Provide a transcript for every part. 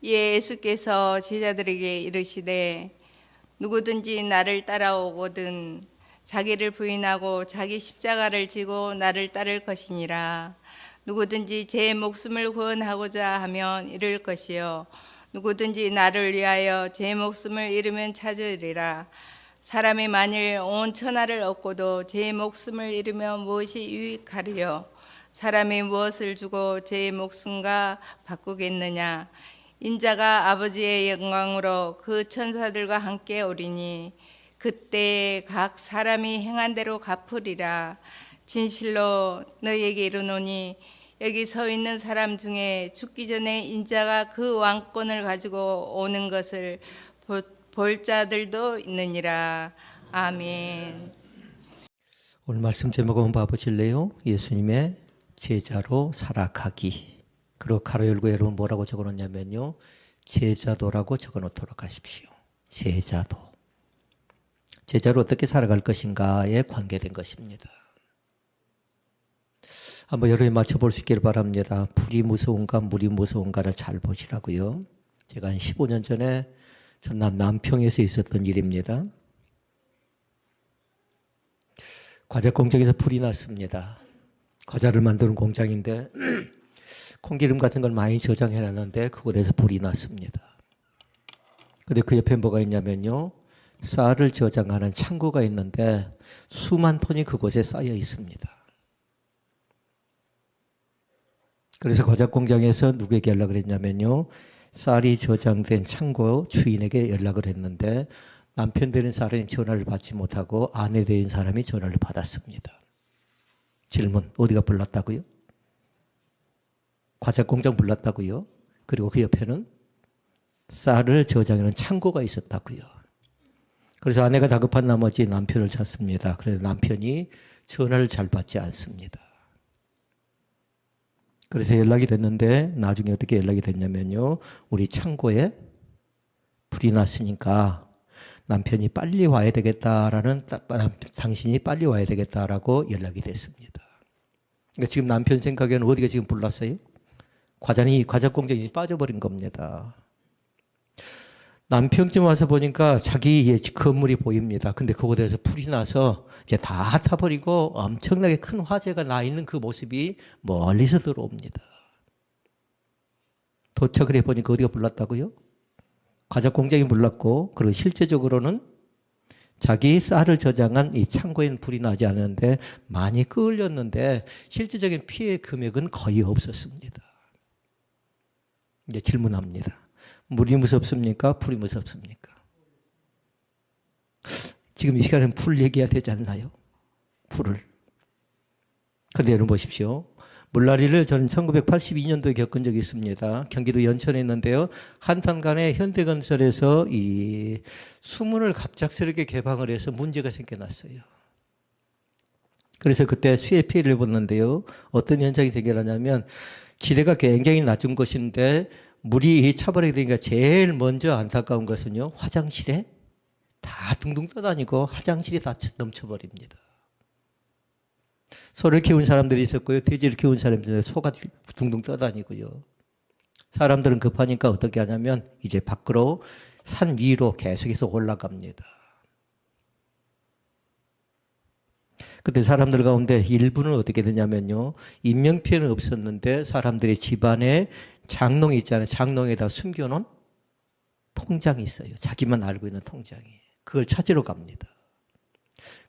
예수께서 제자들에게 이르시되 누구든지 나를 따라오거든 자기를 부인하고 자기 십자가를 지고 나를 따를 것이니라. 누구든지 제 목숨을 구원하고자 하면 잃을 것이요 누구든지 나를 위하여 제 목숨을 잃으면 찾으리라. 사람이 만일 온 천하를 얻고도 제 목숨을 잃으면 무엇이 유익하리요? 사람이 무엇을 주고 제 목숨과 바꾸겠느냐? 인자가 아버지의 영광으로 그 천사들과 함께 오리니 그때 각 사람이 행한 대로 갚으리라. 진실로 너희에게 이르노니 여기 서 있는 사람 중에 죽기 전에 인자가 그 왕권을 가지고 오는 것을 볼 자들도 있느니라. 아멘. 오늘 말씀 제목 한번 봐보실래요? 예수님의 제자로 살아가기. 그리고 가로 열고 여러분 뭐라고 적어놓냐면요, 제자도라고 적어놓도록 하십시오. 제자도. 제자로 어떻게 살아갈 것인가에 관계된 것입니다. 한번 여러분이 맞춰볼 수 있기를 바랍니다. 불이 무서운가 물이 무서운가를 잘 보시라고요. 제가 한 15년 전에 전남 남평에서 있었던 일입니다. 과자 공장에서 불이 났습니다. 과자를 만드는 공장인데 콩기름 같은 걸 많이 저장해 놨는데 그곳에서 불이 났습니다. 근데 그 옆에 뭐가 있냐면요, 쌀을 저장하는 창고가 있는데 수만 톤이 그곳에 쌓여 있습니다. 그래서 과자 공장에서 누구에게 연락을 했냐면요, 쌀이 저장된 창고 주인에게 연락을 했는데 남편 되는 사람이 전화를 받지 못하고 아내 되는 사람이 전화를 받았습니다. 질문, 어디가 불났다고요? 과자 공장 불났다고요? 그리고 그 옆에는 쌀을 저장하는 창고가 있었다고요. 그래서 아내가 다급한 나머지 남편을 찾습니다. 그래서 남편이 전화를 잘 받지 않습니다. 그래서 연락이 됐는데 나중에 어떻게 연락이 됐냐면요, 우리 창고에 불이 났으니까 남편이 빨리 와야 되겠다라는, 당신이 빨리 와야 되겠다라고 연락이 됐습니다. 그러니까 지금 남편 생각에는 어디가 지금 불났어요? 과자 공장이 빠져버린 겁니다. 남편쯤 와서 보니까 자기 건물이 보입니다. 근데 그곳에서 불이 나서 이제 다 타버리고 엄청나게 큰 화재가 나 있는 그 모습이 멀리서 들어옵니다. 도착을 해보니까 어디가 불났다고요? 과자 공장이 불났고, 그리고 실제적으로는 자기 쌀을 저장한 이 창고에는 불이 나지 않았는데 많이 끌렸는데 실질적인 피해 금액은 거의 없었습니다. 이제 질문합니다. 물이 무섭습니까? 불이 무섭습니까? 지금 이 시간에는 불 얘기해야 되지 않나요? 불을. 그런데 여러분 보십시오. 물난리를 저는 1982년도에 겪은 적이 있습니다. 경기도 연천에 있는데요, 한탄간에 현대건설에서 이 수문을 갑작스럽게 개방을 해서 문제가 생겨났어요. 그래서 그때 수해 피해를 봤는데요, 어떤 현상이 생겨나냐면 지대가 굉장히 낮은 곳인데 물이 차버리게 되니까 제일 먼저 안타까운 것은요, 화장실에 다 둥둥 떠다니고 화장실이 다 넘쳐버립니다. 소를 키운 사람들이 있었고요, 돼지를 키운 사람들이 소가 둥둥 떠다니고요. 사람들은 급하니까 어떻게 하냐면 이제 밖으로 산 위로 계속해서 올라갑니다. 그때 사람들 가운데 일부는 어떻게 되냐면요, 인명피해는 없었는데 사람들이 집안에 장롱이 있잖아요. 장롱에다 숨겨놓은 통장이 있어요. 자기만 알고 있는 통장이. 그걸 찾으러 갑니다.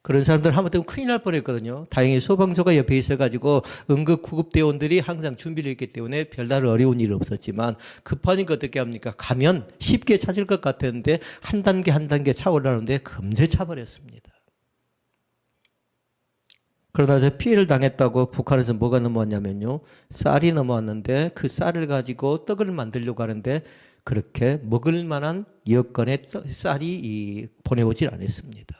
그런 사람들 하마터면 큰일 날 뻔했거든요. 다행히 소방서가 옆에 있어가지고 응급 구급대원들이 항상 준비를 했기 때문에 별다른 어려운 일은 없었지만 급하니까 어떻게 합니까? 가면 쉽게 찾을 것 같았는데 한 단계 한 단계 차 올라오는데 금세 차버렸습니다. 그러다 피해를 당했다고 북한에서 뭐가 넘어왔냐면요, 쌀이 넘어왔는데 그 쌀을 가지고 떡을 만들려고 하는데 그렇게 먹을 만한 여건의 쌀이 보내오질 않았습니다.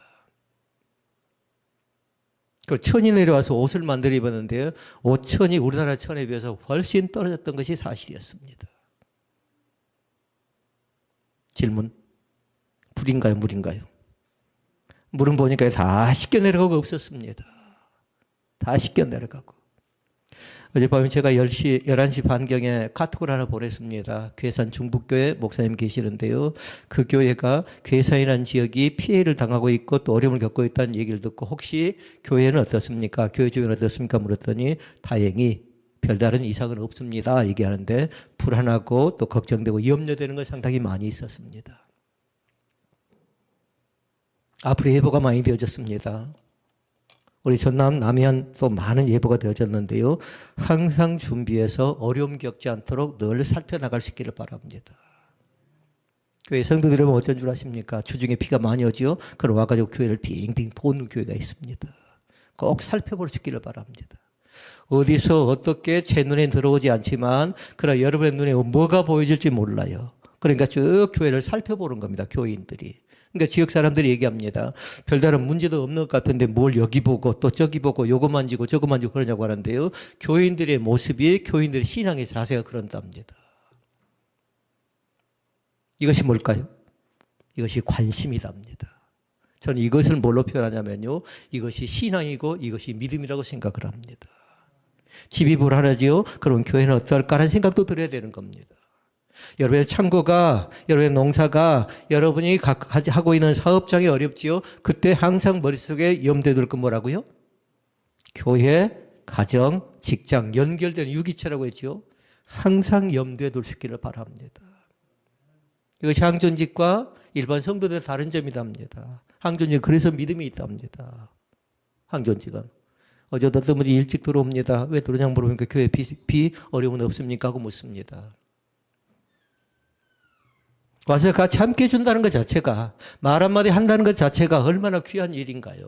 그 천이 내려와서 옷을 만들어 입었는데요, 옷천이 우리나라 천에 비해서 훨씬 떨어졌던 것이 사실이었습니다. 질문, 불인가요 물인가요? 물은 보니까 다 씻겨 내려가고 없었습니다. 다 씻겨 내려가고. 어젯밤에 제가 11시 반경에 카톡을 하나 보냈습니다. 괴산 중북교회 목사님 계시는데요. 그 교회가 괴산이라는 지역이 피해를 당하고 있고 또 어려움을 겪고 있다는 얘기를 듣고 혹시 교회는 어떻습니까? 교회 주변은 어떻습니까? 물었더니 다행히 별다른 이상은 없습니다. 얘기하는데 불안하고 또 걱정되고 염려되는 건 상당히 많이 있었습니다. 앞으로 예보가 많이 되어졌습니다. 우리 전남 남해안 또 많은 예보가 되어졌는데요. 항상 준비해서 어려움 겪지 않도록 늘 살펴나갈 수 있기를 바랍니다. 교회 성도들 여러분 어쩐 줄 아십니까? 주중에 비가 많이 오지요. 그럼 와가지고 교회를 빙빙 도는 교회가 있습니다. 꼭 살펴볼 수 있기를 바랍니다. 어디서 어떻게 제 눈에 들어오지 않지만 그러나 여러분의 눈에 뭐가 보여질지 몰라요. 그러니까 쭉 교회를 살펴보는 겁니다. 교인들이. 그러니까 지역 사람들이 얘기합니다. 별다른 문제도 없는 것 같은데 뭘 여기 보고 또 저기 보고 요거 만지고 저거 만지고 그러냐고 하는데요. 교인들의 모습이 교인들의 신앙의 자세가 그런답니다. 이것이 뭘까요? 이것이 관심이랍니다. 저는 이것을 뭘로 표현하냐면요. 이것이 신앙이고 이것이 믿음이라고 생각을 합니다. 집이 불안하지요? 그럼 교회는 어떨까라는 생각도 들어야 되는 겁니다. 여러분의 창고가, 여러분의 농사가, 여러분이 하고 있는 사업장이 어렵지요? 그때 항상 머릿속에 염두에 둘 건 뭐라고요? 교회, 가정, 직장, 연결된 유기체라고 했죠? 항상 염두에 둘 수 있기를 바랍니다. 이것이 항존직과 일반 성도들의 다른 점이랍니다. 항존직, 그래서 믿음이 있답니다. 항존직은. 어제도 어떤 분이 일찍 들어옵니다. 왜 들어오냐고 물어보니까 교회 비 어려움은 없습니까? 하고 묻습니다. 와서 같이 함께 해준다는 것 자체가, 말 한마디 한다는 것 자체가 얼마나 귀한 일인가요?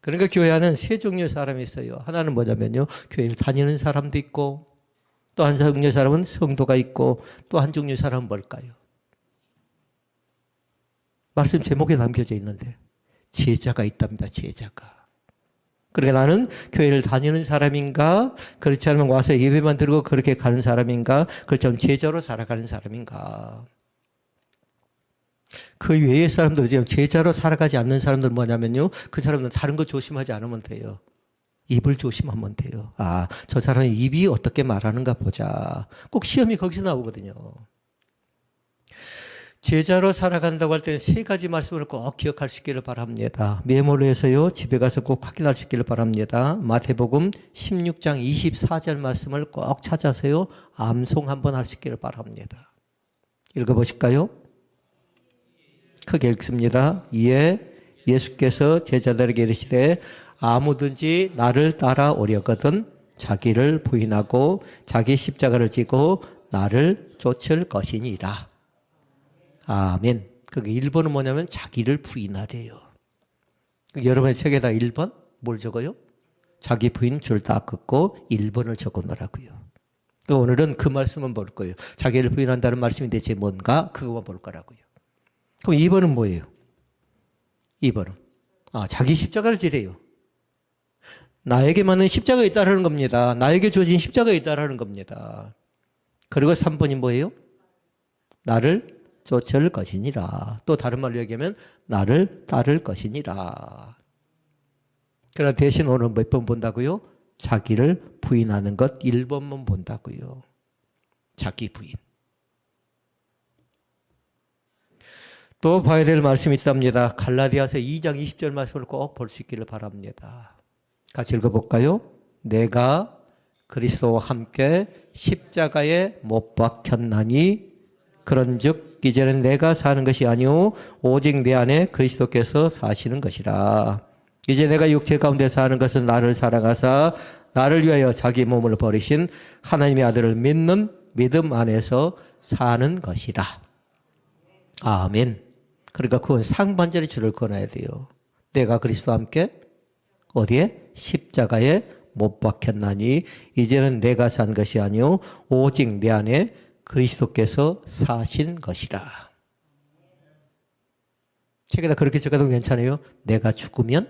그러니까 교회 안에는 세 종류의 사람이 있어요. 하나는 뭐냐면요. 교회를 다니는 사람도 있고, 또 한 종류의 사람은 성도가 있고, 또 한 종류의 사람은 뭘까요? 말씀 제목에 남겨져 있는데, 제자가 있답니다. 제자가. 그러니까 나는 교회를 다니는 사람인가? 그렇지 않으면 와서 예배만 드리고 그렇게 가는 사람인가? 그렇지 않으면 제자로 살아가는 사람인가? 그 외의 사람들, 지금 제자로 살아가지 않는 사람들 뭐냐면요. 그 사람들은 다른 거 조심하지 않으면 돼요. 입을 조심하면 돼요. 아, 저 사람의 입이 어떻게 말하는가 보자. 꼭 시험이 거기서 나오거든요. 제자로 살아간다고 할 때는 세 가지 말씀을 꼭 기억할 수 있기를 바랍니다. 메모를 해서요. 집에 가서 꼭 확인할 수 있기를 바랍니다. 마태복음 16장 24절 말씀을 꼭 찾아서요. 암송 한번 할 수 있기를 바랍니다. 읽어보실까요? 크게 읽습니다. 이에 예수께서 제자들에게 이르시되 아무든지 나를 따라오려거든 자기를 부인하고 자기 십자가를 지고 나를 쫓을 것이니라. 아멘. 그게 1번은 뭐냐면 자기를 부인하래요. 여러분의 책에다 1번 뭘 적어요? 자기 부인 줄 다 긋고 1번을 적어 놓으라고요. 오늘은 그 말씀은 볼 거예요. 자기를 부인한다는 말씀이 대체 뭔가 그거만 볼 거라고요. 그럼 2번은 뭐예요? 2번은 자기 십자가를 지래요. 나에게 맞는 십자가가 있다라는 겁니다. 나에게 주어진 십자가가 있다라는 겁니다. 그리고 3번이 뭐예요? 나를 쫓을 것이니라. 또 다른 말로 얘기하면 나를 따를 것이니라. 그러나 대신 오늘 몇 번 본다고요? 자기를 부인하는 것 1번만 본다고요. 자기 부인. 또 봐야 될 말씀이 있답니다. 갈라디아서 2장 20절 말씀을 꼭 볼 수 있기를 바랍니다. 같이 읽어볼까요? 내가 그리스도와 함께 십자가에 못 박혔나니 그런즉 이제는 내가 사는 것이 아니오 오직 내 안에 그리스도께서 사시는 것이라. 이제 내가 육체 가운데 사는 것은 나를 사랑하사 나를 위하여 자기 몸을 버리신 하나님의 아들을 믿는 믿음 안에서 사는 것이라. 아멘. 그러니까 그건 상반절의 줄을 끊어야 돼요. 내가 그리스도와 함께 어디에? 십자가에 못 박혔나니 이제는 내가 산 것이 아니오 오직 내 안에 그리스도께서 사신 것이라. 책에다 그렇게 적어도 괜찮아요. 내가 죽으면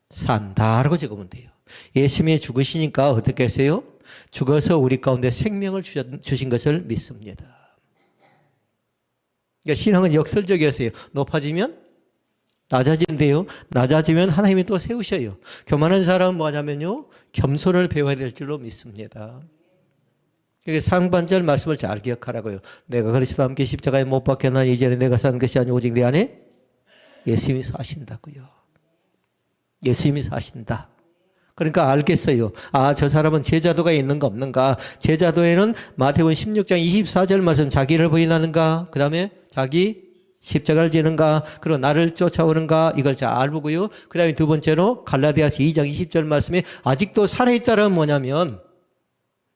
산다라고 적으면 돼요. 예수님이 죽으시니까 어떻게 했어요? 죽어서 우리 가운데 생명을 주신 것을 믿습니다. 그러니까 신앙은 역설적이었어요. 높아지면 낮아진대요. 낮아지면 하나님이 또 세우셔요. 교만한 사람은 뭐냐면요, 겸손을 배워야 될 줄로 믿습니다. 상반절 말씀을 잘 기억하라고요. 내가 그리스도와 함께 십자가에 못 박혔나 이제는 내가 사는 것이 아니고 오직 내 안에 예수님이 사신다고요. 예수님이 사신다. 그러니까 알겠어요. 아, 저 사람은 제자도가 있는가 없는가. 제자도에는 마태복음 16장 24절 말씀, 자기를 부인하는가, 그 다음에 자기 십자가를 지는가, 그리고 나를 쫓아오는가, 이걸 잘 보고요. 그 다음에 두 번째로 갈라디아서 2장 20절 말씀에 아직도 살아있다는 뭐냐면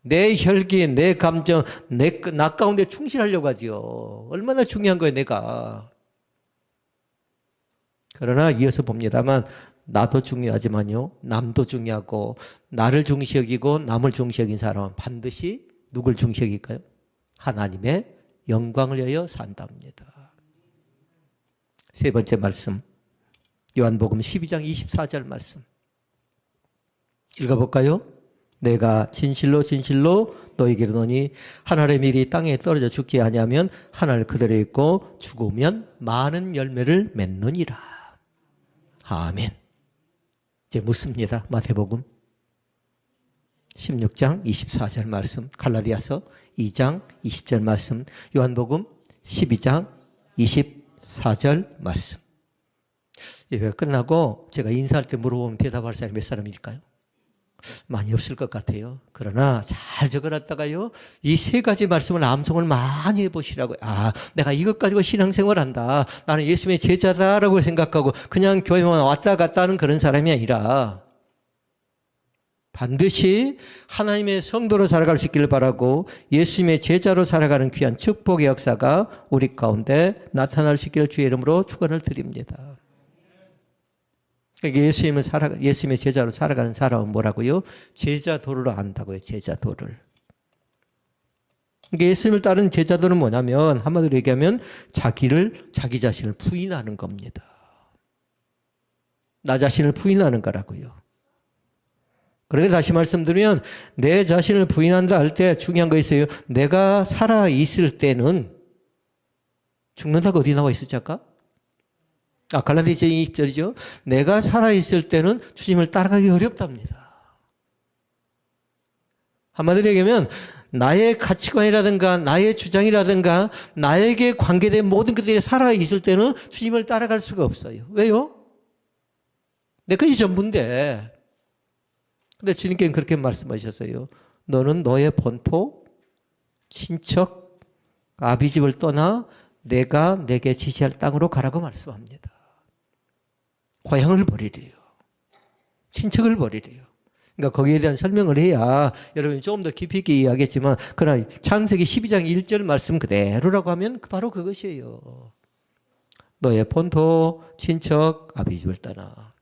내 혈기, 내 감정, 나 가운데 충실하려고 하지요. 얼마나 중요한 거예요, 내가. 그러나 이어서 봅니다만 나도 중요하지만요, 남도 중요하고, 나를 중시 여기고 남을 중시 여긴 사람은 반드시 누굴 중시 여길까요? 하나님의 영광을 위하여 산답니다. 세 번째 말씀, 요한복음 12장 24절 말씀 읽어볼까요? 내가 진실로 진실로 너희에게 이르노니 한 알의 밀이 땅에 떨어져 죽지 아니하면 한 알 그대로 있고 죽으면 많은 열매를 맺느니라. 아멘. 이제 묻습니다. 마태복음 16장 24절 말씀, 갈라디아서 2장 20절 말씀, 요한복음 12장 24절 말씀. 예배가 끝나고 제가 인사할 때 물어보면 대답할 사람이 몇 사람일까요? 많이 없을 것 같아요. 그러나 잘 적어놨다가요, 이 세 가지 말씀을 암송을 많이 해보시라고요. 아, 내가 이것 가지고 신앙생활 한다, 나는 예수님의 제자다라고 생각하고 그냥 교회만 왔다 갔다 하는 그런 사람이 아니라 반드시 하나님의 성도로 살아갈 수 있기를 바라고 예수님의 제자로 살아가는 귀한 축복의 역사가 우리 가운데 나타날 수 있기를 주의 이름으로 축원을 드립니다. 예수님의 제자로 살아가는 사람은 뭐라고요? 제자도를 안다고요. 제자도를. 예수님을 따르는 제자도는 뭐냐면 한마디로 얘기하면 자기 자신을 부인하는 겁니다. 나 자신을 부인하는 거라고요. 그렇게 다시 말씀드리면 내 자신을 부인한다 할 때 중요한 거 있어요. 내가 살아 있을 때는 죽는다가 어디 나와 있었지 아까? 갈라디아서 20절이죠. 내가 살아있을 때는 주님을 따라가기 어렵답니다. 한마디로 얘기하면 나의 가치관이라든가 나의 주장이라든가 나에게 관계된 모든 것들이 살아있을 때는 주님을 따라갈 수가 없어요. 왜요? 내 것이 전부인데. 근데 주님께는 그렇게 말씀하셨어요. 너는 너의 본토, 친척, 아비집을 떠나 내가 내게 지시할 땅으로 가라고 말씀합니다. 고향을 버리래요. 친척을 버리래요. 그러니까 거기에 대한 설명을 해야 여러분이 조금 더 깊이 있게 이해하겠지만, 그러나 창세기 12장 1절 말씀 그대로라고 하면 바로 그것이에요. 너의 본토, 친척, 아비집을 떠나.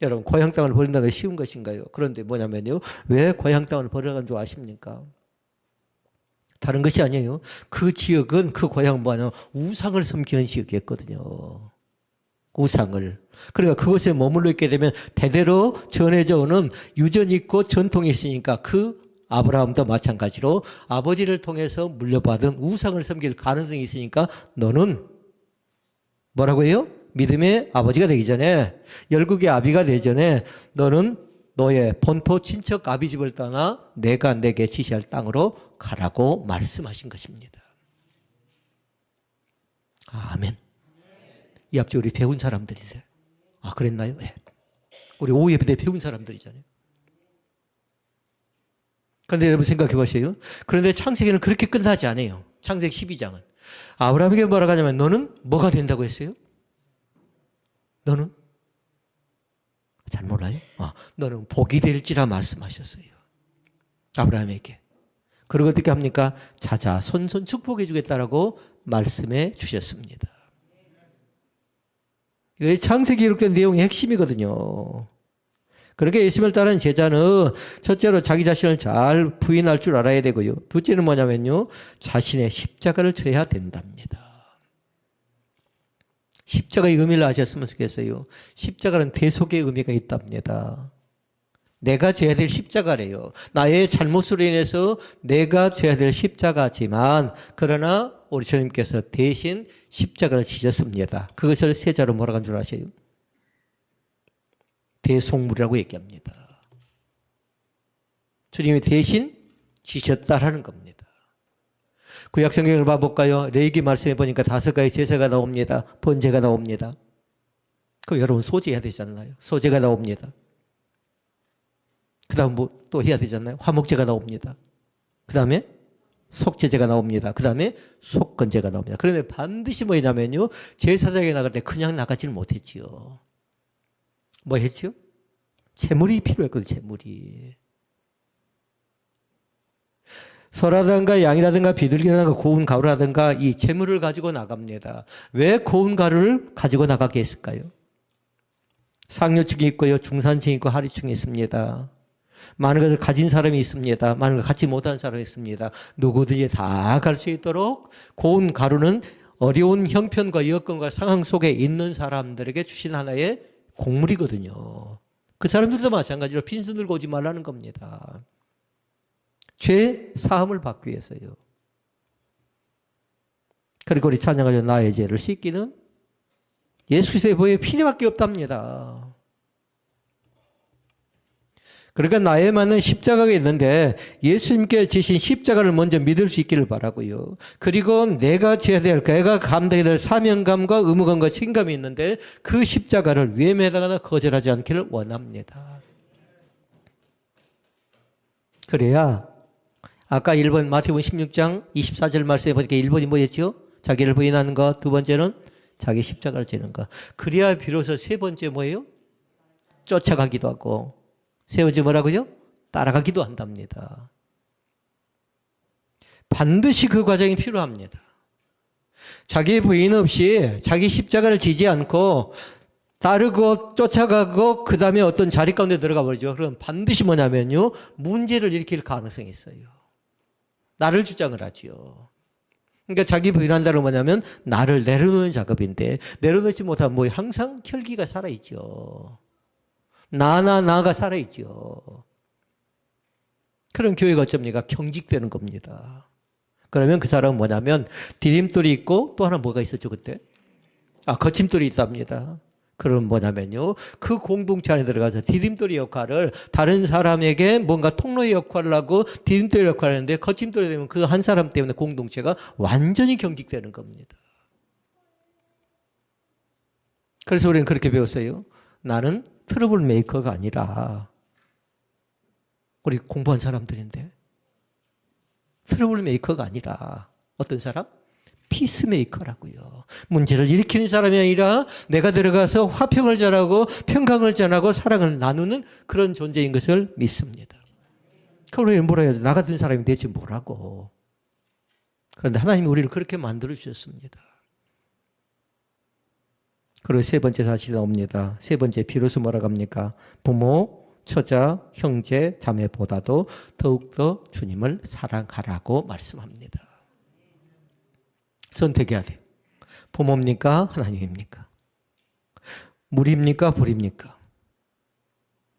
여러분, 고향 땅을 버린다는 게 쉬운 것인가요? 그런데 뭐냐면요, 왜 고향 땅을 버려간 줄 아십니까? 다른 것이 아니에요. 그 지역은, 그 고향은 뭐냐, 우상을 섬기는 지역이었거든요. 우상을. 그러니까 그곳에 머물러 있게 되면 대대로 전해져 오는 유전이 있고 전통이 있으니까 그 아브라함도 마찬가지로 아버지를 통해서 물려받은 우상을 섬길 가능성이 있으니까 너는 뭐라고 해요? 믿음의 아버지가 되기 전에, 열국의 아비가 되기 전에 너는 너의 본토 친척 아비집을 떠나 내가 내게 지시할 땅으로 가라고 말씀하신 것입니다. 아멘. 이 앞에 우리 배운 사람들이세요. 아, 그랬나요? 네. 우리 오예배 때 배운 사람들이잖아요. 그런데 여러분 생각해 보세요. 그런데 창세기는 그렇게 끝나지 않아요. 창세기 12장은. 아브라함에게 뭐라고 하냐면 너는 뭐가 된다고 했어요? 너는? 잘 몰라요? 너는 복이 될지라 말씀하셨어요. 아브라함에게. 그리고 어떻게 합니까? 자자 손손 축복해 주겠다라고 말씀해 주셨습니다. 이게 창세기 기록된 내용의 핵심이거든요. 그렇게 예수님을 따르는 제자는 첫째로 자기 자신을 잘 부인할 줄 알아야 되고요. 둘째는 뭐냐면요, 자신의 십자가를 져야 된답니다. 십자가의 의미를 아셨으면 좋겠어요. 십자가는 대속의 의미가 있답니다. 내가 져야 될 십자가래요. 나의 잘못으로 인해서 내가 져야 될 십자가지만 그러나 우리 주님께서 대신 십자가를 지셨습니다. 그것을 세자로 뭐라고 한 줄 아세요? 대속물이라고 얘기합니다. 주님이 대신 지셨다라는 겁니다. 구약 성경을 봐볼까요? 레위기 말씀해 보니까 5가지 제사가 나옵니다. 번제가 나옵니다. 그 여러분 소제해야 되잖아요. 소제가 나옵니다. 그 다음 뭐 또 해야 되잖아요. 화목제가 나옵니다. 그 다음에 속죄제가 나옵니다. 그 다음에 속건제가 나옵니다. 그런데 반드시 뭐냐면요. 제사장에 나갈 때 그냥 나가지는 못했지요. 뭐 했지요? 제물이 필요했거든요. 제물이. 소라든가 양이라든가 비둘기라든가 고운 가루라든가 이 제물을 가지고 나갑니다. 왜 고운 가루를 가지고 나가게 했을까요? 상류층이 있고요. 중산층이 있고 하류층이 있습니다. 많은 것을 가진 사람이 있습니다. 많은 걸 갖지 못한 사람이 있습니다. 누구든지 다 갈 수 있도록 고운 가루는 어려운 형편과 여건과 상황 속에 있는 사람들에게 주신 하나의 곡물이거든요. 그 사람들도 마찬가지로 빈손 들고 오지 말라는 겁니다. 죄 사함을 받기 위해서요. 그리고 우리 찬양하죠. 나의 죄를 씻기는 예수 그리스도의 보혈의 피밖에 없답니다. 그러니까 나에 맞는 십자가가 있는데 예수님께 지신 십자가를 먼저 믿을 수 있기를 바라고요. 그리고 내가 져야 될, 내가 감당해야 될 사명감과 의무감과 책임감이 있는데 그 십자가를 외면하거나 거절하지 않기를 원합니다. 그래야 아까 1번 마태복음 16장 24절 말씀해 보니까 1번이 뭐였죠? 자기를 부인하는 것. 두 번째는 자기 십자가를 지는 것. 그래야 비로소 세 번째 뭐예요? 쫓아가기도 하고 세 번째 뭐라고요? 따라가기도 한답니다. 반드시 그 과정이 필요합니다. 자기 부인 없이 자기 십자가를 지지 않고 따르고 쫓아가고 그 다음에 어떤 자리 가운데 들어가 버리죠. 그럼 반드시 뭐냐면요. 문제를 일으킬 가능성이 있어요. 나를 주장을 하지요. 그러니까 자기 부인한다는 뭐냐면 나를 내려놓는 작업인데 내려놓지 못하면 뭐 항상 혈기가 살아있죠. 나가 살아있죠. 그런 교회가 어쩝니까? 경직되는 겁니다. 그러면 그 사람은 뭐냐면 디딤돌이 있고 또 하나 뭐가 있었죠 그때? 거침돌이 있답니다. 그럼 뭐냐면요. 그 공동체 안에 들어가서 디딤돌이 역할을 다른 사람에게 뭔가 통로의 역할을 하고 디딤돌 역할을 하는데 거침돌이 되면 그 한 사람 때문에 공동체가 완전히 경직되는 겁니다. 그래서 우리는 그렇게 배웠어요. 나는 트러블 메이커가 아니라 우리 공부한 사람들인데 트러블 메이커가 아니라 어떤 사람? 피스메이커라고요. 문제를 일으키는 사람이 아니라 내가 들어가서 화평을 전하고 평강을 전하고 사랑을 나누는 그런 존재인 것을 믿습니다. 그걸 뭐라 해야 돼? 나 같은 사람이 대체 뭐라고. 그런데 하나님이 우리를 그렇게 만들어 주셨습니다. 그리고 세 번째 사실이 나옵니다. 세 번째 비로소 뭐라고 합니까? 부모, 처자, 형제, 자매보다도 더욱더 주님을 사랑하라고 말씀합니다. 선택해야 돼요. 부모입니까? 하나님입니까? 물입니까? 불입니까?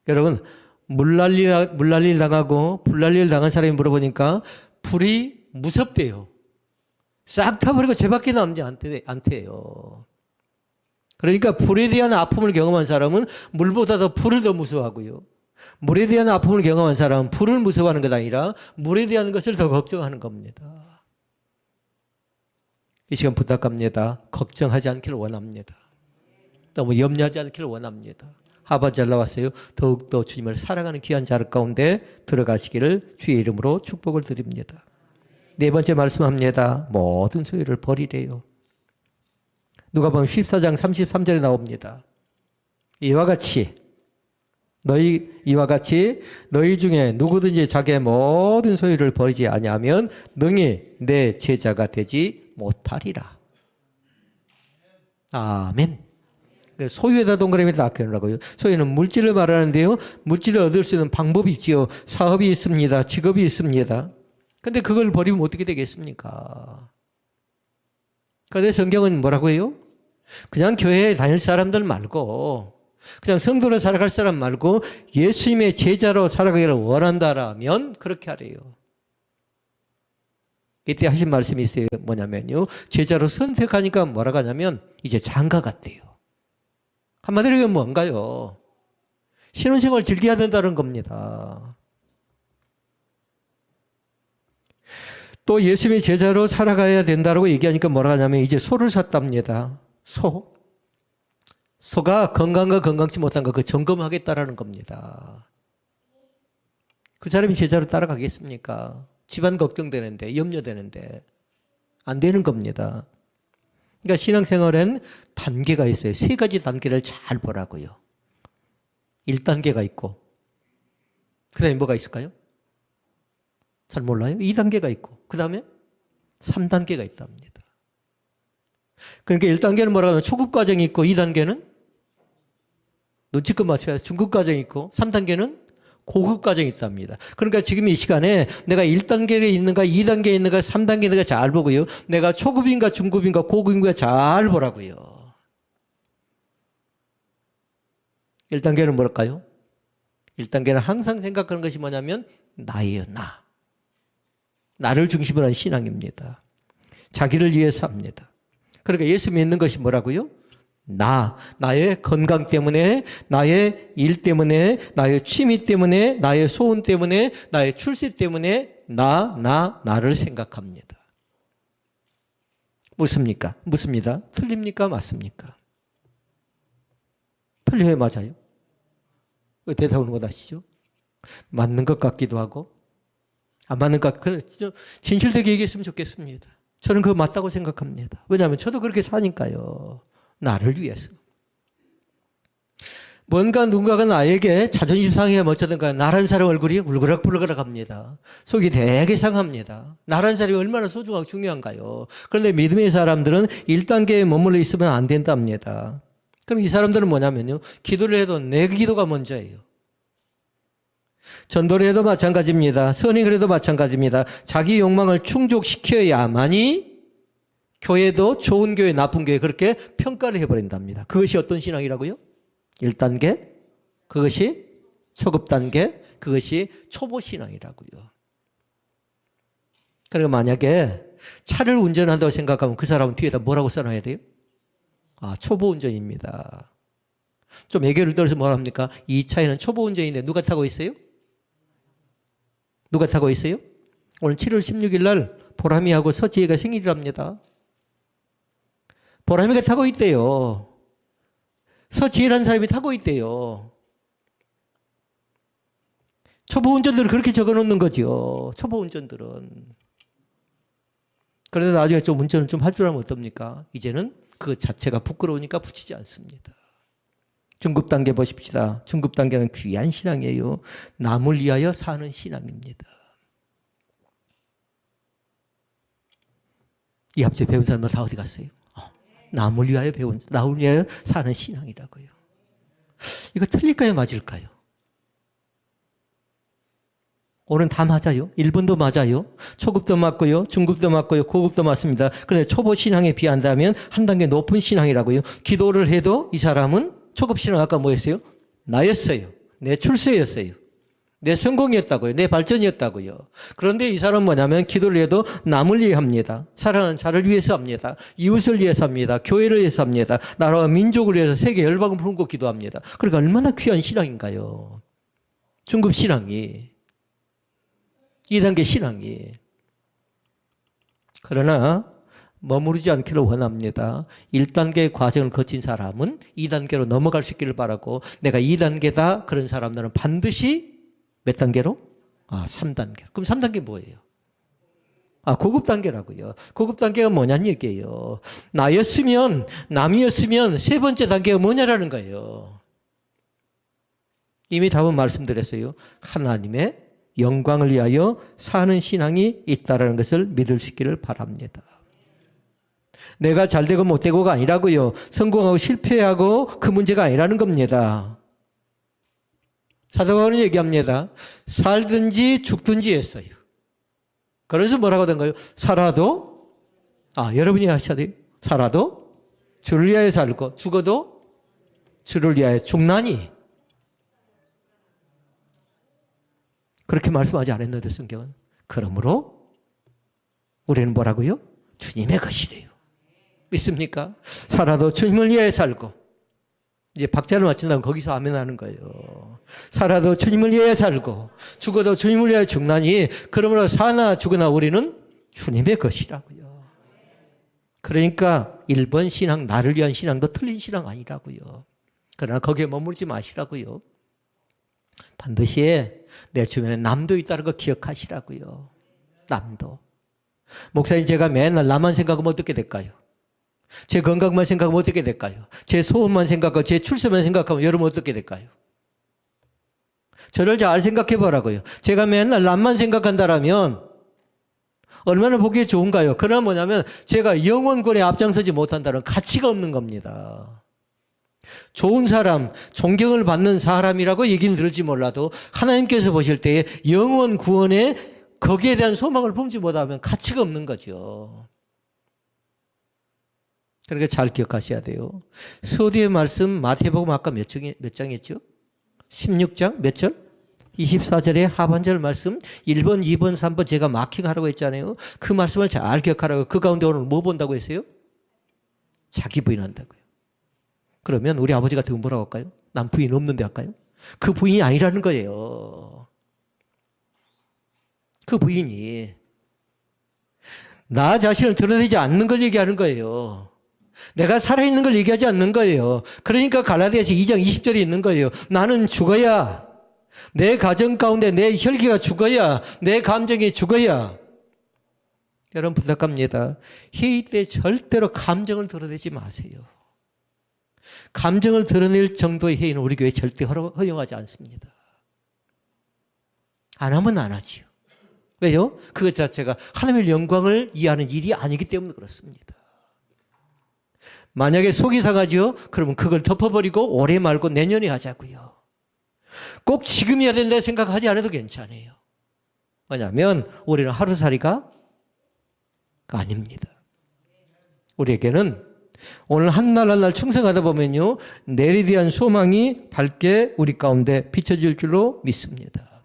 여러분 물난리를 당하고 불난리를 당한 사람이 물어보니까 불이 무섭대요. 싹 타버리고 죄밖에 남지 않대요. 그러니까 불에 대한 아픔을 경험한 사람은 물보다 더 불을 더 무서워하고요. 물에 대한 아픔을 경험한 사람은 불을 무서워하는 것 아니라 물에 대한 것을 더 걱정하는 겁니다. 이 시간 부탁합니다. 걱정하지 않기를 원합니다. 너무 염려하지 않기를 원합니다. 하바 잘 나왔어요. 더욱더 주님을 사랑하는 귀한 자를 가운데 들어가시기를 주의 이름으로 축복을 드립니다. 네 번째 말씀합니다. 모든 소유를 버리래요. 누가복음 14장 33절에 나옵니다. 이와 같이 너희 중에 누구든지 자기의 모든 소유를 버리지 아니하면 능히 내 제자가 되지 못하리라. 아멘. 소유에다 동그라미 닦여놓으라고요. 소유는 물질을 말하는데요. 물질을 얻을 수 있는 방법이 있지요. 사업이 있습니다. 직업이 있습니다. 근데 그걸 버리면 어떻게 되겠습니까? 그런데 성경은 뭐라고 해요? 그냥 교회에 다닐 사람들 말고 그냥 성도로 살아갈 사람 말고 예수님의 제자로 살아가기를 원한다라면 그렇게 하래요. 이때 하신 말씀이 있어요. 뭐냐면요. 제자로 선택하니까 뭐라고 하냐면 이제 장가 같대요. 한마디로 이게 뭔가요? 신혼생활 즐겨야 된다는 겁니다. 또 예수님의 제자로 살아가야 된다고 얘기하니까 뭐라 하냐면 이제 소를 샀답니다. 소가 건강과 건강치 못한 거 그 점검하겠다라는 겁니다. 그 사람이 제자로 따라가겠습니까? 집안 걱정되는데, 염려되는데 안 되는 겁니다. 그러니까 신앙생활엔 단계가 있어요. 세 가지 단계를 잘 보라고요. 1단계가 있고 그 다음에 뭐가 있을까요? 잘 몰라요? 2단계가 있고 그 다음에 3단계가 있답니다. 그러니까 1단계는 뭐라고 하면 초급 과정이 있고 2단계는 눈치껏 맞춰야 중급 과정이 있고 3단계는 고급 과정이 있답니다. 그러니까 지금 이 시간에 내가 1단계에 있는가 2단계에 있는가 3단계에 있는가 잘 보고요. 내가 초급인가 중급인가 고급인가 잘 보라고요. 1단계는 뭘까요? 1단계는 항상 생각하는 것이 뭐냐면 나예요. 나를 중심으로 한 신앙입니다. 자기를 위해 삽니다. 그러니까 예수 믿는 것이 뭐라고요? 나의 건강 때문에, 나의 일 때문에, 나의 취미 때문에, 나의 소원 때문에, 나의 출세 때문에 나를 생각합니다. 묻습니다. 틀립니까? 맞습니까? 틀려요? 맞아요? 왜 대답을 못 하시죠? 맞는 것 같기도 하고 안 맞는 것 같고 진실되게 얘기했으면 좋겠습니다. 저는 그거 맞다고 생각합니다. 왜냐하면 저도 그렇게 사니까요. 나를 위해서. 뭔가 누군가가 나에게 자존심 상해야 어쩌든가 나라는 사람 얼굴이 울그락불그락 합니다. 속이 되게 상합니다. 나라는 사람이 얼마나 소중하고 중요한가요? 그런데 믿음의 사람들은 1단계에 머물러 있으면 안 된답니다. 그럼 이 사람들은 뭐냐면요. 기도를 해도 내 기도가 먼저예요. 전도를 해도 마찬가지입니다. 선행을 해도 마찬가지입니다. 자기 욕망을 충족시켜야만이 교회도 좋은 교회, 나쁜 교회 그렇게 평가를 해버린답니다. 그것이 어떤 신앙이라고요? 1단계, 그것이 초급 단계, 그것이 초보 신앙이라고요. 그러니까 만약에 차를 운전한다고 생각하면 그 사람은 뒤에다 뭐라고 써놔야 돼요? 초보 운전입니다. 좀 예를 들어서 뭐랍니까? 이 차에는 초보 운전인데 누가 타고 있어요? 누가 타고 있어요? 오늘 7월 16일 날 보람이하고 서지혜가 생일이랍니다. 보람이가 타고 있대요. 서지혜라는 사람이 타고 있대요. 초보 운전들은 그렇게 적어놓는 거죠. 초보 운전들은. 그래도 나중에 좀 운전을 좀 할 줄 알면 어떻습니까? 이제는 그 자체가 부끄러우니까 붙이지 않습니다. 중급 단계 보십시다. 중급 단계는 귀한 신앙이에요. 남을 위하여 사는 신앙입니다. 이 앞에 배운 사람들 다 어디 갔어요? 남을 위하여 남을 위하여 사는 신앙이라고요. 이거 틀릴까요? 맞을까요? 오늘 다 맞아요. 1번도 맞아요. 초급도 맞고요. 중급도 맞고요. 고급도 맞습니다. 그런데 초보 신앙에 비한다면 한 단계 높은 신앙이라고요. 기도를 해도 이 사람은 초급 신앙 아까 뭐였어요? 나였어요. 내 출세였어요. 내 성공이었다고요. 내 발전이었다고요. 그런데 이 사람은 뭐냐면 기도를 해도 남을 위해 합니다. 사랑하는 자를 위해서 합니다. 이웃을 위해서 합니다. 교회를 위해서 합니다. 나라와 민족을 위해서 세계 열방을 품고 기도합니다. 그러니까 얼마나 귀한 신앙인가요? 중급 신앙이. 2단계 신앙이. 그러나 머무르지 않기를 원합니다. 1단계 과정을 거친 사람은 2단계로 넘어갈 수 있기를 바라고 내가 2단계다 그런 사람들은 반드시 몇 단계로? 3단계. 그럼 3단계 뭐예요? 고급 단계라고요. 고급 단계가 뭐냐는 얘기예요. 나였으면, 남이었으면 세 번째 단계가 뭐냐라는 거예요. 이미 답은 말씀드렸어요. 하나님의 영광을 위하여 사는 신앙이 있다는 것을 믿을 수 있기를 바랍니다. 내가 잘되고 못되고가 아니라고요. 성공하고 실패하고 그 문제가 아니라는 겁니다. 사도 바울은 얘기합니다. 살든지 죽든지 했어요. 그래서 뭐라고 하던가요? 살아도 여러분이 하셔야 돼요. 살아도 주를 위하여 살고 죽어도 주를 위하여 죽나니. 그렇게 말씀하지 않았는데 성경은. 그러므로 우리는 뭐라고요? 주님의 것이래요. 믿습니까? 살아도 주님을 위해 살고, 이제 박자를 맞춘다면 거기서 아멘 하는 거예요. 살아도 주님을 위해 살고 죽어도 주님을 위해 죽나니 그러므로 사나 죽으나 우리는 주님의 것이라고요. 그러니까 1번 신앙, 나를 위한 신앙도 틀린 신앙 아니라고요. 그러나 거기에 머무르지 마시라고요. 반드시 내 주변에 남도 있다는 거 기억하시라고요. 남도. 목사님, 제가 맨날 나만 생각하면 어떻게 될까요? 제 건강만 생각하면 어떻게 될까요? 제 소원만 생각하고 제 출세만 생각하면 여러분 어떻게 될까요? 저를 잘 생각해 보라고요. 제가 맨날 남만 생각한다라면 얼마나 보기에 좋은가요? 그러나 뭐냐면 제가 영원권에 앞장서지 못한다는 가치가 없는 겁니다. 좋은 사람, 존경을 받는 사람이라고 얘기는 들을지 몰라도 하나님께서 보실 때에 영원 구원에 거기에 대한 소망을 품지 못하면 가치가 없는 거죠. 그러니까 잘 기억하셔야 돼요. 서두의 말씀 마태복음 아까 몇 장이었죠? 16장 몇 절? 24절의 하반절 말씀 1번, 2번, 3번 제가 마킹하라고 했잖아요. 그 말씀을 잘 기억하라고. 그 가운데 오늘 뭐 본다고 했어요? 자기 부인한다고요. 그러면 우리 아버지 같은 건 뭐라고 할까요? 난 부인 없는데 할까요? 그 부인이 아니라는 거예요. 그 부인이 나 자신을 드러내지 않는 걸 얘기하는 거예요. 내가 살아있는 걸 얘기하지 않는 거예요. 그러니까 갈라디아서 2장 20절에 있는 거예요. 나는 죽어야, 내 가정 가운데 내 혈기가 죽어야, 내 감정이 죽어야. 여러분 부탁합니다. 회의 때 절대로 감정을 드러내지 마세요. 감정을 드러낼 정도의 회의는 우리 교회 절대 허용하지 않습니다. 안 하면 안 하지요. 왜요? 그것 자체가 하나님의 영광을 이해하는 일이 아니기 때문에 그렇습니다. 만약에 속이 상하죠? 그러면 그걸 덮어버리고 올해 말고 내년에 하자고요. 꼭 지금이야 된다 생각하지 않아도 괜찮아요. 왜냐하면 우리는 하루살이가 아닙니다. 우리에게는 오늘 한날 한날 충성하다 보면요, 내일에 대한 소망이 밝게 우리 가운데 비춰질 줄로 믿습니다.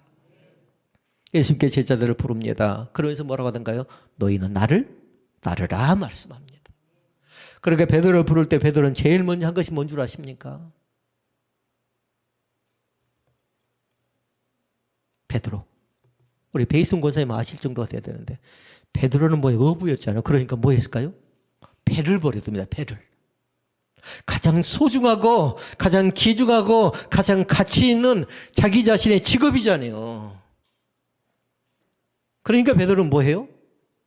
예수님께 제자들을 부릅니다. 그러면서 뭐라고 하던가요? 너희는 나를 따르라 말씀합니다. 그러니까 베드로를 부를 때 베드로는 제일 먼저 한 것이 뭔 줄 아십니까? 베드로. 우리 베이슨 권사님 아실 정도가 돼야 되는데 베드로는 뭐예요? 어부였잖아요. 그러니까 뭐 했을까요? 배를 버려둡니다. 배를. 가장 소중하고 가장 귀중하고 가장 가치 있는 자기 자신의 직업이잖아요. 그러니까 베드로는 뭐 해요?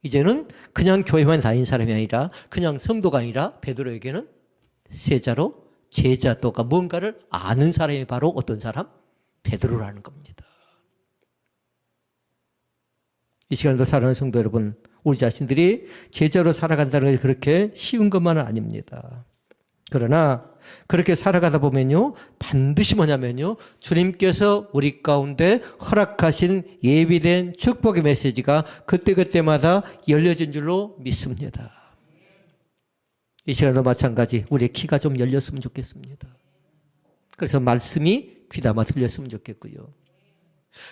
이제는 그냥 교회만 다닌 사람이 아니라 그냥 성도가 아니라 베드로에게는 세자로 제자도가 뭔가를 아는 사람이 바로 어떤 사람? 베드로라는 겁니다. 이 시간도 사랑하는 성도 여러분, 우리 자신들이 제자로 살아간다는 것이 그렇게 쉬운 것만은 아닙니다. 그러나 그렇게 살아가다 보면요, 반드시 뭐냐면요, 주님께서 우리 가운데 허락하신 예비된 축복의 메시지가 그때그때마다 열려진 줄로 믿습니다. 이 시간도 마찬가지 우리의 귀가 좀 열렸으면 좋겠습니다. 그래서 말씀이 귀담아 들렸으면 좋겠고요.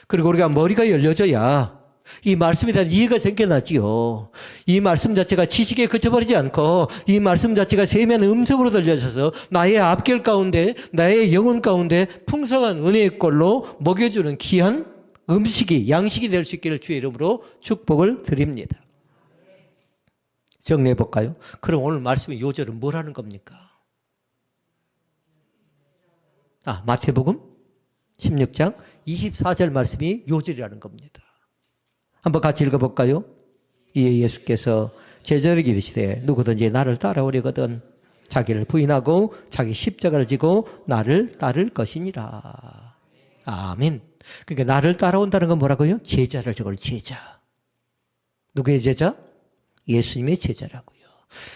그리고 우리가 머리가 열려져야 이 말씀에 대한 이해가 생겨나지요. 이 말씀 자체가 지식에 그쳐버리지 않고 이 말씀 자체가 세미한 음성으로 들려져서 나의 앞길 가운데, 나의 영혼 가운데 풍성한 은혜의 꼴로 먹여주는 귀한 음식이, 양식이 될 수 있기를 주의 이름으로 축복을 드립니다. 정리해 볼까요? 그럼 오늘 말씀의 요절은 뭐라는 겁니까? 마태복음 16장 24절 말씀이 요절이라는 겁니다. 한번 같이 읽어볼까요? 이에 예수께서 제자들에게 이르시되 누구든지 나를 따라오려거든 자기를 부인하고 자기 십자가를 지고 나를 따를 것이니라. 아멘. 그러니까 나를 따라온다는 건 뭐라고요? 제자를 적을 제자. 누구의 제자? 예수님의 제자라고요.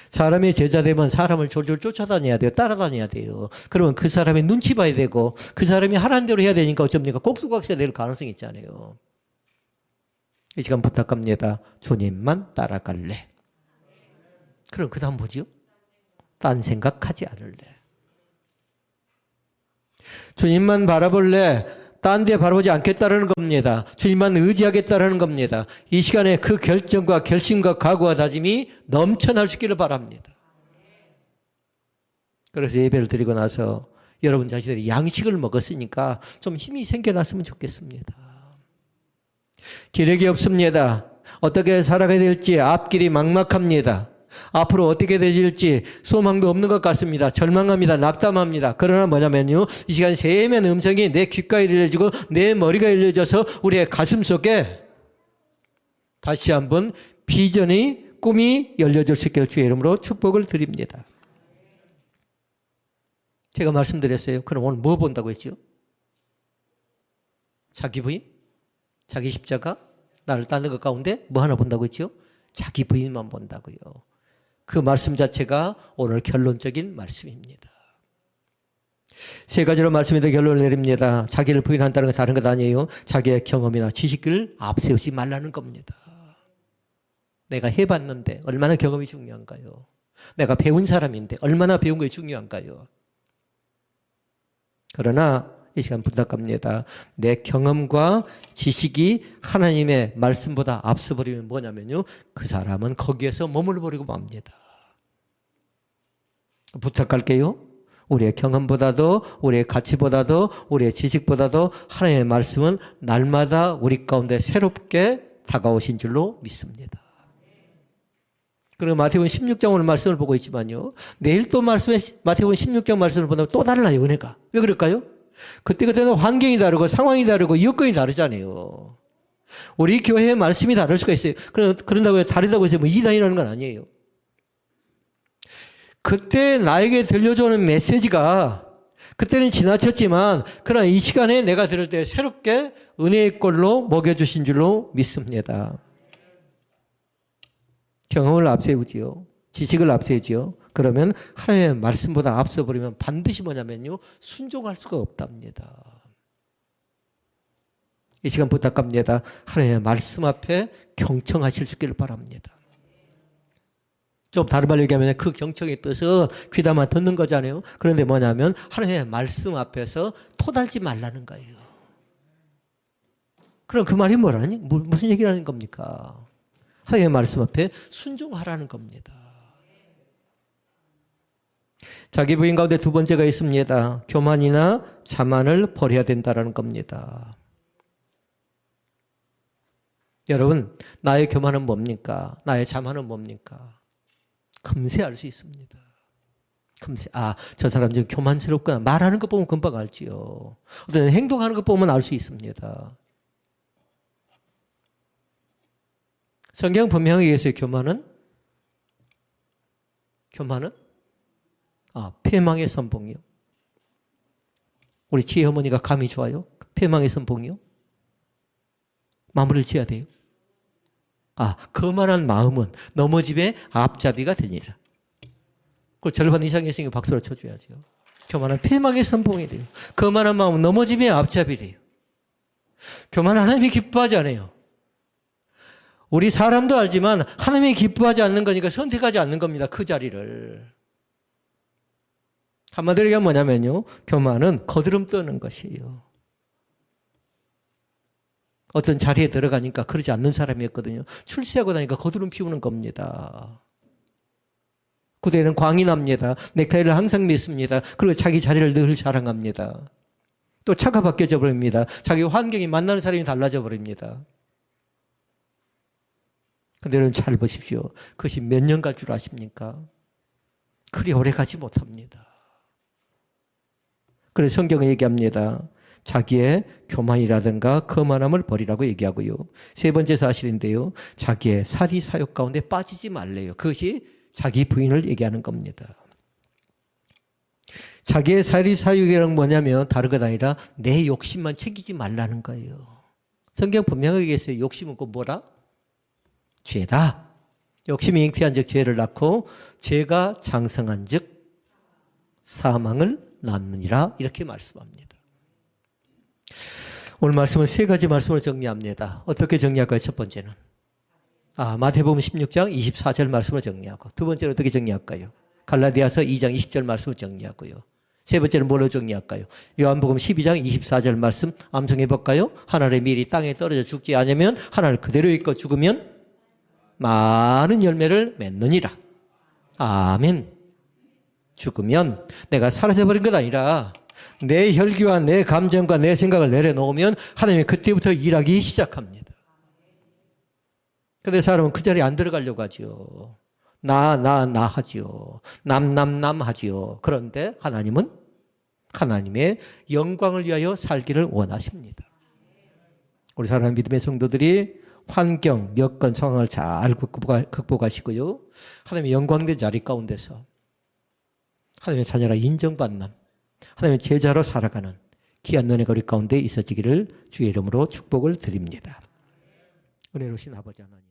사람의 제자 되면 사람을 졸졸 쫓아다녀야 돼요. 따라다녀야 돼요. 그러면 그 사람의 눈치 봐야 되고 그 사람이 하라는 대로 해야 되니까 어쩝니까? 꼭두각시가 될 가능성이 있잖아요. 이 시간 부탁합니다. 주님만 따라갈래. 그럼 그 다음 뭐지요? 딴 생각하지 않을래. 주님만 바라볼래? 딴 데 바라보지 않겠다라는 겁니다. 주님만 의지하겠다라는 겁니다. 이 시간에 그 결정과 결심과 각오와 다짐이 넘쳐날 수 있기를 바랍니다. 그래서 예배를 드리고 나서 여러분 자신들이 양식을 먹었으니까 좀 힘이 생겨났으면 좋겠습니다. 기력이 없습니다. 어떻게 살아가야 될지 앞길이 막막합니다. 앞으로 어떻게 되질지 소망도 없는 것 같습니다. 절망합니다. 낙담합니다. 그러나 뭐냐면요, 이 시간 세면 음성이 내 귓가에 들려지고 내 머리가 열려져서 우리의 가슴 속에 다시 한번 비전이, 꿈이 열려질 수 있기를 주의 이름으로 축복을 드립니다. 제가 말씀드렸어요. 그럼 오늘 뭐 본다고 했죠? 자기 부인? 자기 십자가? 나를 따르는 것 가운데 뭐 하나 본다고 했죠? 자기 부인만 본다고요. 그 말씀 자체가 오늘 결론적인 말씀입니다. 세 가지로 말씀인데 결론을 내립니다. 자기를 부인한다는 건 다른 것 아니에요. 자기의 경험이나 지식을 앞세우지 말라는 겁니다. 내가 해봤는데 얼마나 경험이 중요한가요? 내가 배운 사람인데 얼마나 배운 게 중요한가요? 그러나 이 시간 부탁합니다. 내 경험과 지식이 하나님의 말씀보다 앞서버리면 뭐냐면요, 그 사람은 거기에서 머물러버리고 맙니다. 부탁할게요. 우리의 경험보다도, 우리의 가치보다도, 우리의 지식보다도 하나님의 말씀은 날마다 우리 가운데 새롭게 다가오신 줄로 믿습니다. 그리고 마태복음 16장 오늘 말씀을 보고 있지만요, 내일 또 마태복음 16장 말씀을 보면 또 달라요, 은혜가. 왜 그럴까요? 그때는 환경이 다르고 상황이 다르고 여건이 다르잖아요. 우리 교회의 말씀이 다를 수가 있어요. 그런다고 다르다고 해서 뭐 이단이라는 건 아니에요. 그때 나에게 들려주는 메시지가 그때는 지나쳤지만 그러나 이 시간에 내가 들을 때 새롭게 은혜의 꼴로 먹여주신 줄로 믿습니다. 경험을 앞세우지요. 지식을 앞세우지요. 그러면 하나님의 말씀보다 앞서버리면 반드시 뭐냐면요, 순종할 수가 없답니다. 이 시간 부탁합니다. 하나님의 말씀 앞에 경청하실 수 있기를 바랍니다. 좀 다른 말로 얘기하면 그 경청의 뜻은 귀담아 듣는 거잖아요. 그런데 뭐냐면 하나님의 말씀 앞에서 토달지 말라는 거예요. 그럼 그 말이 뭐라니? 무슨 얘기를 하는 겁니까? 하나님의 말씀 앞에 순종하라는 겁니다. 자기 부인 가운데 두 번째가 있습니다. 교만이나 자만을 버려야 된다는 겁니다. 여러분, 나의 교만은 뭡니까? 나의 자만은 뭡니까? 금세 알 수 있습니다. 금세, 저 사람 좀 교만스럽구나. 말하는 것 보면 금방 알지요. 어떤 행동하는 것 보면 알 수 있습니다. 성경 분명하게 얘기했어요. 교만은 패망의 선봉이요. 우리 지혜 어머니가 감이 좋아요. 패망의 선봉이요. 마무리를 지어야 돼요. 거만한 마음은 넘어짐의 앞잡이가 되니라. 그 절반 이상의 생이 박수를 쳐줘야죠. 교만은 패망의 선봉이래요. 거만한 마음은 넘어짐의 앞잡이래요. 교만은 하나님이 기뻐하지 않아요. 우리 사람도 알지만 하나님이 기뻐하지 않는 거니까 선택하지 않는 겁니다. 그 자리를. 한마디로 얘기하면 뭐냐면요, 교만은 거드름 떠는 것이에요. 어떤 자리에 들어가니까 그러지 않는 사람이었거든요. 출세하고 나니까 거드름 피우는 겁니다. 그때는 광이 납니다. 넥타이를 항상 맺습니다. 그리고 자기 자리를 늘 자랑합니다. 또 차가 바뀌어져 버립니다. 자기 환경이 만나는 사람이 달라져 버립니다. 근데 여러분 잘 보십시오. 그것이 몇 년 갈 줄 아십니까? 그리 오래 가지 못합니다. 그래서 성경은 얘기합니다. 자기의 교만이라든가 거만함을 버리라고 얘기하고요. 세 번째 사실인데요, 자기의 사리 사욕 가운데 빠지지 말래요. 그것이 자기 부인을 얘기하는 겁니다. 자기의 사리 사욕이란 뭐냐면 다른 것 아니라 내 욕심만 챙기지 말라는 거예요. 성경 분명하게 얘기했어요. 욕심은 곧 뭐라? 죄다. 욕심이 잉태한 즉 죄를 낳고 죄가 장성한 즉 사망을 낳느니라, 이렇게 말씀합니다. 오늘 말씀은 세 가지 말씀을 정리합니다. 어떻게 정리할까요? 첫 번째는 마태복음 16장 24절 말씀을 정리하고, 두 번째는 어떻게 정리할까요? 갈라디아서 2장 20절 말씀을 정리하고요. 세 번째는 뭘로 정리할까요? 요한복음 12장 24절 말씀 암송해 볼까요? 하늘의 밀이 땅에 떨어져 죽지 않으면 하늘 그대로 있고 죽으면 많은 열매를 맺느니라. 아멘. 죽으면 내가 사라져버린 것 아니라 내 혈기와 내 감정과 내 생각을 내려놓으면 하나님이 그때부터 일하기 시작합니다. 근데 사람은 그 자리에 안 들어가려고 하지요. 나 하지요. 남 하지요. 그런데 하나님은 하나님의 영광을 위하여 살기를 원하십니다. 우리 사랑하는 믿음의 성도들이 환경, 여건, 상황을 잘 극복하시고요. 하나님의 영광된 자리 가운데서 하나님의 자녀라 인정받는 하나님의 제자로 살아가는 귀한 은혜가 우리 가운데 있어지기를 주의 이름으로 축복을 드립니다. 은혜로우신 아버지 하나님.